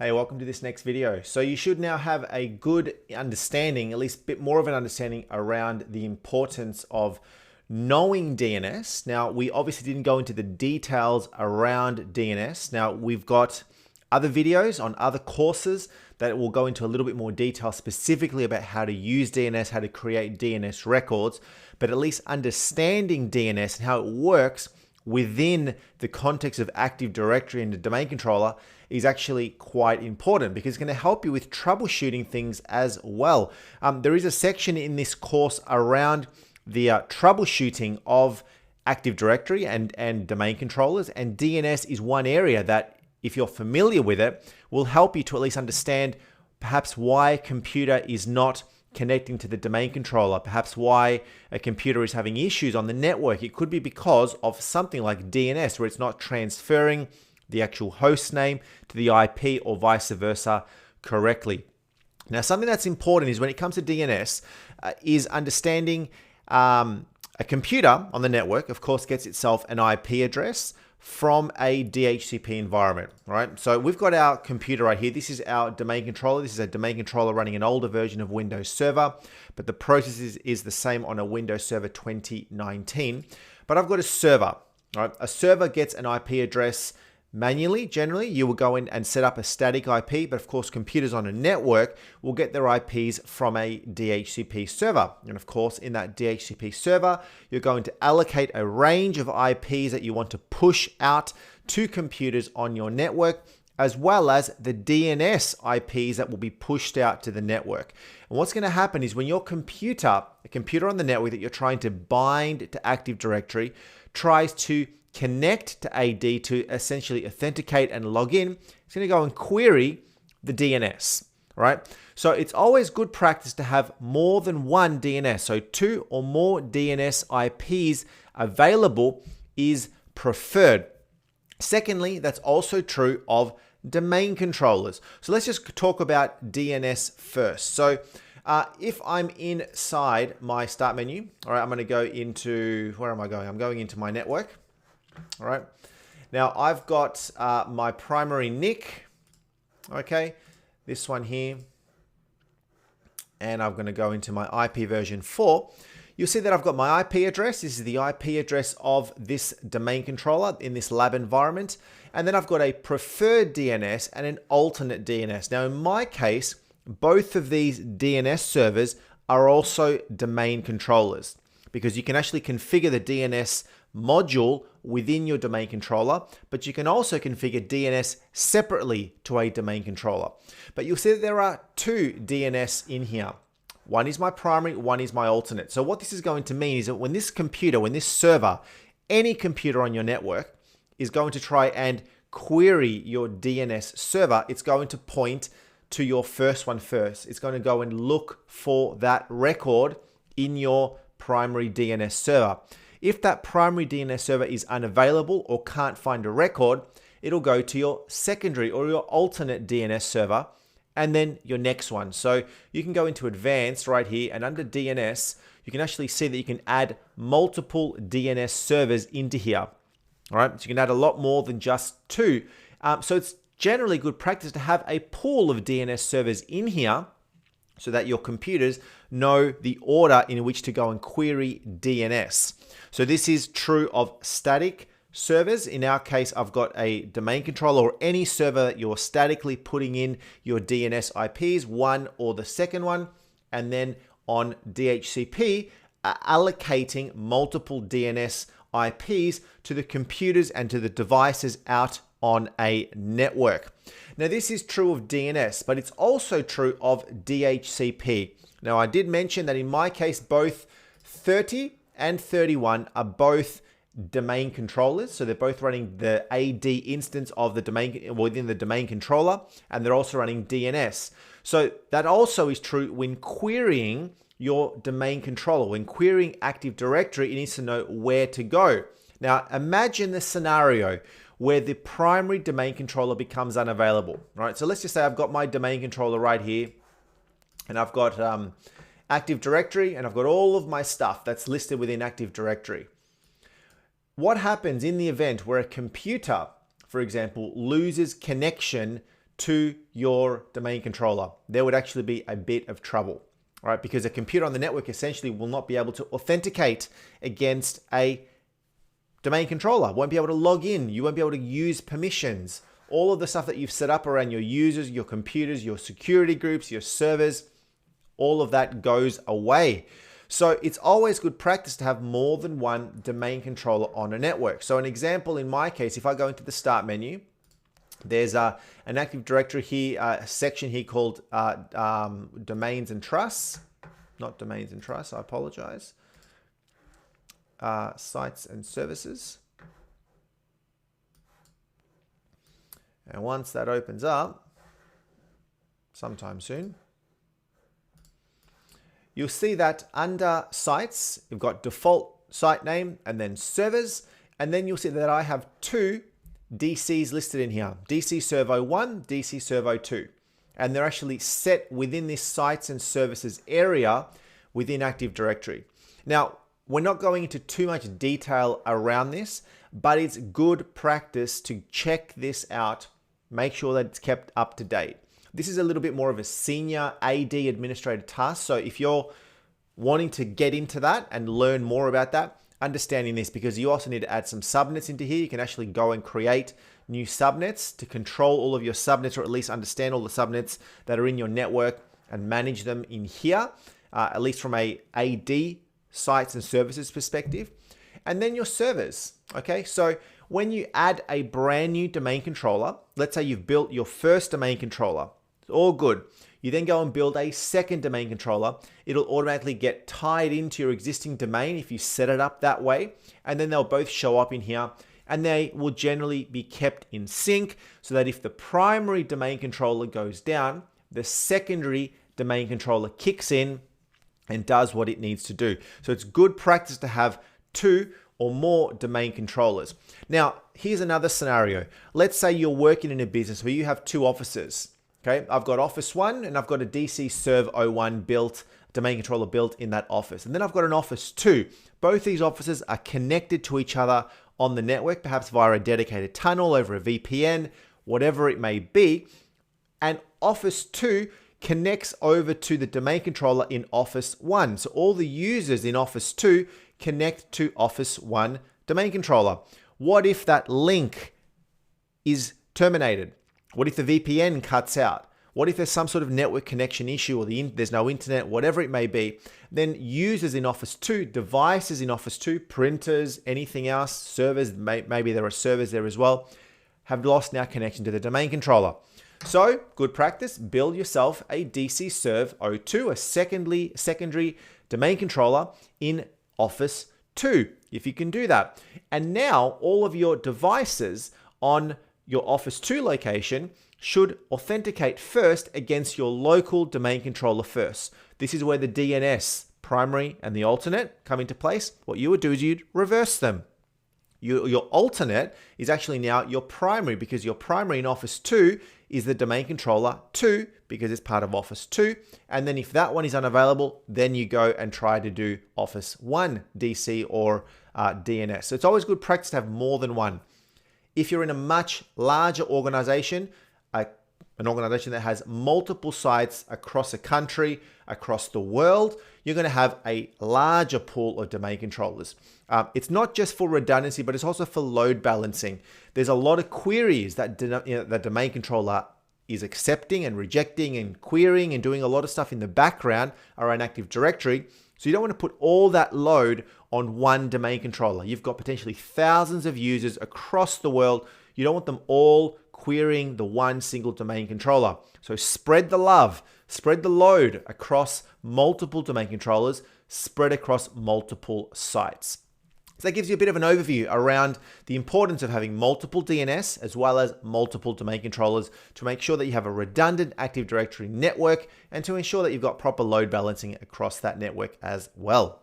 Hey, welcome to this next video. So you should now have a good understanding, at least a bit more of an understanding around the importance of knowing DNS. Now, we obviously didn't go into the details around DNS. Now, we've got other videos on other courses that will go into a little bit more detail specifically about how to use DNS, how to create DNS records, but at least understanding DNS and how it works within the context of Active Directory and the domain controller is actually quite important because it's going to help you with troubleshooting things as well. There is a section in this course around the troubleshooting of Active Directory and domain controllers, and DNS is one area that, if you're familiar with it, will help you to at least understand perhaps why a computer is not connecting to the domain controller, perhaps why a computer is having issues on the network. It could be because of something like DNS, where it's not transferring the actual host name to the IP or vice versa correctly. Now, something that's important is when it comes to DNS is understanding a computer on the network, of course, gets itself an IP address from a DHCP environment, right? So we've got our computer right here. This is our domain controller. This is a domain controller running an older version of Windows Server, but the process is the same on a Windows Server 2019. But I've got a server, right? A server gets an IP address manually. Generally, you will go in and set up a static IP, but of course, computers on a network will get their IPs from a DHCP server. And of course, in that DHCP server, you're going to allocate a range of IPs that you want to push out to computers on your network, as well as the DNS IPs that will be pushed out to the network. And what's going to happen is when your computer, a computer on the network that you're trying to bind to Active Directory, tries to connect to AD to essentially authenticate and log in, it's going to go and query the DNS, right? So it's always good practice to have more than one DNS. So 2 or more DNS IPs available is preferred. Secondly, that's also true of domain controllers. So let's just talk about DNS first. So if I'm inside my start menu, all right, I'm going to go into, where am I going? I'm going into my network. All right. Now I've got my primary NIC. Okay. This one here. And I'm going to go into my IP version 4. You'll see that I've got my IP address. This is the IP address of this domain controller in this lab environment. And then I've got a preferred DNS and an alternate DNS. Now in my case, both of these DNS servers are also domain controllers, because you can actually configure the DNS module within your domain controller, but you can also configure DNS separately to a domain controller. But you'll see that there are 2 DNS in here. One is my primary, one is my alternate. So what this is going to mean is that when this computer, when this server, any computer on your network is going to try and query your DNS server, it's going to point to your first one first. It's going to go and look for that record in your primary DNS server. If that primary DNS server is unavailable or can't find a record, it'll go to your secondary or your alternate DNS server and then your next one. So you can go into advanced right here, and under DNS, you can actually see that you can add multiple DNS servers into here. All right, so you can add a lot more than just 2. So it's generally good practice to have a pool of DNS servers in here so that your computers know the order in which to go and query DNS. So this is true of static servers. In our case, I've got a domain controller or any server that you're statically putting in your DNS IPs, one or the second one, and then on DHCP, allocating multiple DNS IPs to the computers and to the devices out on a network. Now, this is true of DNS, but it's also true of DHCP. Now, I did mention that in my case, both 30 and 31 are both domain controllers. So they're both running the AD instance of the domain within the domain controller, and they're also running DNS. So that also is true when querying your domain controller. When querying Active Directory, it needs to know where to go. Now, imagine the scenario where the primary domain controller becomes unavailable, right? So let's just say I've got my domain controller right here, and I've got Active Directory, and I've got all of my stuff that's listed within Active Directory. What happens in the event where a computer, for example, loses connection to your domain controller, there would actually be a bit of trouble, right? Because a computer on the network essentially will not be able to authenticate against a domain controller, won't be able to log in, you won't be able to use permissions. All of the stuff that you've set up around your users, your computers, your security groups, your servers, all of that goes away. So it's always good practice to have more than one domain controller on a network. So an example in my case, if I go into the Start menu, there's an Active Directory here, a section here called Domains and Trusts. Not Domains and Trusts, I apologize. Sites and Services. And once that opens up, sometime soon, you'll see that under Sites, you've got default site name and then servers. And then you'll see that I have two DCs listed in here, DC Servo 1, DC Servo 2. And they're actually set within this Sites and Services area within Active Directory. Now, we're not going into too much detail around this, but it's good practice to check this out, make sure that it's kept up to date. This is a little bit more of a senior AD administrator task. So if you're wanting to get into that and learn more about that, understanding this, because you also need to add some subnets into here. You can actually go and create new subnets to control all of your subnets, or at least understand all the subnets that are in your network and manage them in here, at least from a AD sites and services perspective. And then your servers. Okay, so when you add a brand new domain controller, let's say you've built your first domain controller, it's all good. You then go and build a second domain controller. It'll automatically get tied into your existing domain if you set it up that way. And then they'll both show up in here, and they will generally be kept in sync so that if the primary domain controller goes down, the secondary domain controller kicks in and does what it needs to do. So it's good practice to have two or more domain controllers. Now, here's another scenario. Let's say you're working in a business where you have two offices. Okay, I've got Office 1 and I've got a DC Serve 01 built, domain controller built in that office. And then I've got an Office 2. Both these offices are connected to each other on the network, perhaps via a dedicated tunnel over a VPN, whatever it may be. And Office 2 connects over to the domain controller in Office 1. So all the users in Office 2 connect to Office 1 domain controller. What if that link is terminated? What if the VPN cuts out? What if there's some sort of network connection issue, or there's no internet, whatever it may be? Then users in Office 2, devices in Office 2, printers, anything else, servers, maybe there are servers there as well, have lost now connection to the domain controller. So, good practice, build yourself a DC Serve 02, a secondary domain controller in Office 2, if you can do that. And now all of your devices on your Office 2 location should authenticate first against your local domain controller first. This is where the DNS, primary and the alternate, come into place. What you would do is you'd reverse them. Your alternate is actually now your primary, because your primary in Office 2 is the domain controller 2, because it's part of Office 2. And then if that one is unavailable, then you go and try to do Office 1 DC or DNS. So it's always good practice to have more than one. If you're in a much larger organization, an organization that has multiple sites across a country, across the world, you're going to have a larger pool of domain controllers. It's not just for redundancy, but it's also for load balancing. There's a lot of queries that the domain controller is accepting and rejecting and querying and doing a lot of stuff in the background around Active Directory. So you don't want to put all that load on one domain controller. You've got potentially thousands of users across the world. You don't want them all querying the one single domain controller. So spread the love, spread the load across multiple domain controllers, spread across multiple sites. So that gives you a bit of an overview around the importance of having multiple DNS as well as multiple domain controllers to make sure that you have a redundant Active Directory network and to ensure that you've got proper load balancing across that network as well.